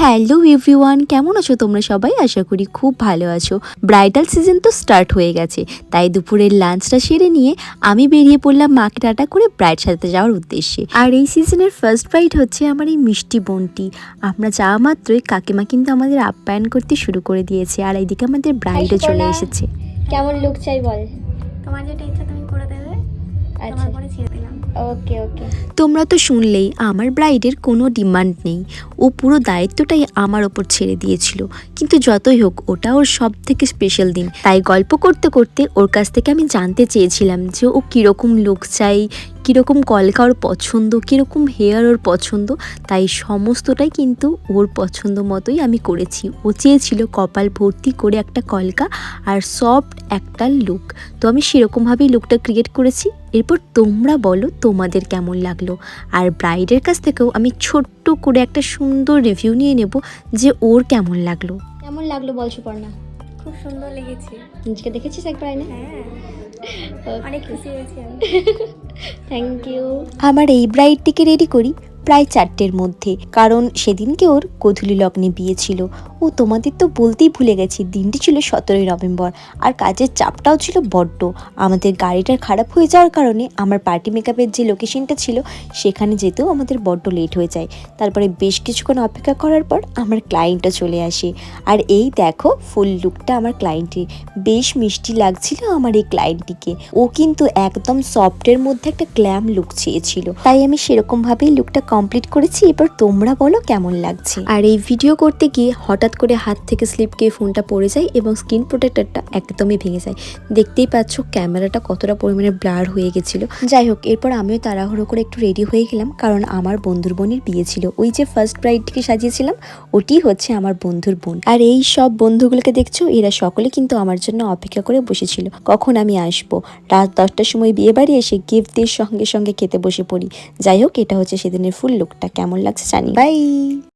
Hello everyone, কেমন আছো তোমরা সবাই? আশা করি খুব ভালো আছো। ব্রাইডাল সিজন তো স্টার্ট হয়ে গেছে, তাই দুপুরের লাঞ্চটা সেরে নিয়ে আমি বেরিয়ে পড়লাম মাকে টাটা করে ব্রাইড সাজাতে যাওয়ার উদ্দেশ্যে। আর এই সিজনের ফার্স্ট ব্রাইড হচ্ছে আমার এই মিষ্টি বোনটি। আমরা যাওয়া মাত্রই কাকিমা কিন্তু আমাদের আপ্যায়ন করতে শুরু করে দিয়েছে, আর এইদিকে আমাদের ব্রাইডও চলে এসেছে। কেমন লুক চাই বল? তোমার যেটা ইচ্ছা তুমি করে দেবে, তোমার পরে ছেড়ে দিলাম। ওকে ওকে। তোমরা তো শুনলেই আমার ব্রাইডের কোনো ডিমান্ড নেই, ও পুরো দায়িত্বটাই আমার ওপর ছেড়ে দিয়েছিল। কিন্তু যতই হোক ওটা ওর সব থেকে স্পেশাল দিন, তাই গল্প করতে করতে ওর কাছ থেকে আমি জানতে চেয়েছিলাম যে ও কীরকম লুক চাই, কীরকম কলকা ওর পছন্দ, কীরকম হেয়ার ওর পছন্দ। তাই সমস্তটাই কিন্তু ওর পছন্দ মতোই আমি করেছি। ও চেয়েছিল কপাল ভর্তি করে একটা কলকা আর সফট একটা লুক, তো আমি সেরকমভাবেই লুকটা ক্রিয়েট করেছি। এরপর তোমরা বলো তোমাদের কেমন লাগলো। আর ব্রাইডের কাছ থেকেও আমি ছোট্ট করে একটা সুন্দর রিভিউ নিয়ে নেব যে ওর কেমন লাগলো। কেমন লাগলো বল সুপর্ণা? খুব সুন্দর লেগেছে। নিজকে দেখেছিস একবার আয়না? হ্যাঁ, অনেক খুশি হয়েছি আমি। Thank you. আমার এই ব্রাইডটিকে রেডি করি প্রায় 4টের মধ্যে, কারণ সেদিনকে ওর গোধূলি লগ্নে বিয়ে ছিল। ও তোমাদের তো বলতেই ভুলে গেছি, দিনটি ছিল 17ই নভেম্বর, আর কাজের চাপটাও ছিল বড্ড। আমাদের গাড়িটা খারাপ হয়ে যাওয়ার কারণে আমার পার্টি মেকআপের যে লোকেশনটা ছিল সেখানে যেতেও আমাদের বড্ড লেট হয়ে যায়। তারপরে বেশ কিছুক্ষণ অপেক্ষা করার পর আমার ক্লায়েন্টও চলে আসে। আর এই দেখো ফুল লুকটা আমার ক্লায়েন্টের, বেশ মিষ্টি লাগছিল আমার এই ক্লায়েন্টটিকে। ও কিন্তু একদম সফটের মধ্যে একটা গ্ল্যাম লুক চেয়েছিল, তাই আমি সেরকমভাবেই লুকটা কমপ্লিট করেছি। এবার তোমরা বলো কেমন লাগছে। আর এই ভিডিও করতে গিয়ে হঠাৎ করে হাত থেকে স্লিপ খেয়ে ফোনটা পড়ে যায় এবং স্ক্রিন প্রোটেক্টরটা একদমই ভেঙে যায়। দেখতেই পাচ্ছ ক্যামেরাটা কতটা পরিমাণে ব্লার হয়ে গেছিল। যাই হোক, এরপর আমিও তাড়াহুড়ো করে একটু রেডি হয়ে গেলাম, কারণ আমার বন্ধুর বোনের বিয়ে ছিল। ওই যে ফার্স্ট ব্রাইডটিকে সাজিয়েছিলাম ওটি হচ্ছে আমার বন্ধুর বোন। আর এই সব বন্ধুগুলোকে দেখছো, এরা সকলে কিন্তু আমার জন্য অপেক্ষা করে বসেছিল কখন আমি আসবো। রাত 10টার সময় বিয়ে বাড়ি এসে গিফট দিয়ে সঙ্গে সঙ্গে খেতে বসে পড়ি। যাই হোক, এটা হচ্ছে সেদিনের ফুল লুকটা। কেমন লাগছে জানি। বাই।